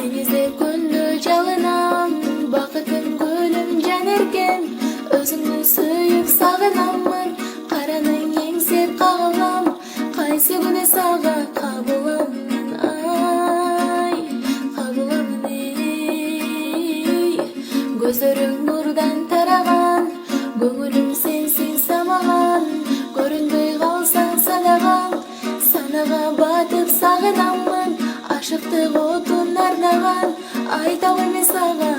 Seni izlep күндү жалынам, бакытым гүлүм жан эркем, өзүңдү сүйүп сагынамын, караның еңсеп кагылам, кайсы күнү сага кабыламын, ай, кабыламын ей. Көзөрүң нурдан тараган, көңүлүм сенсиң самаган, көрүнбөй калсаң санаган, санага батып сагынамын, ашыктык отун арнаган, айтам эми сага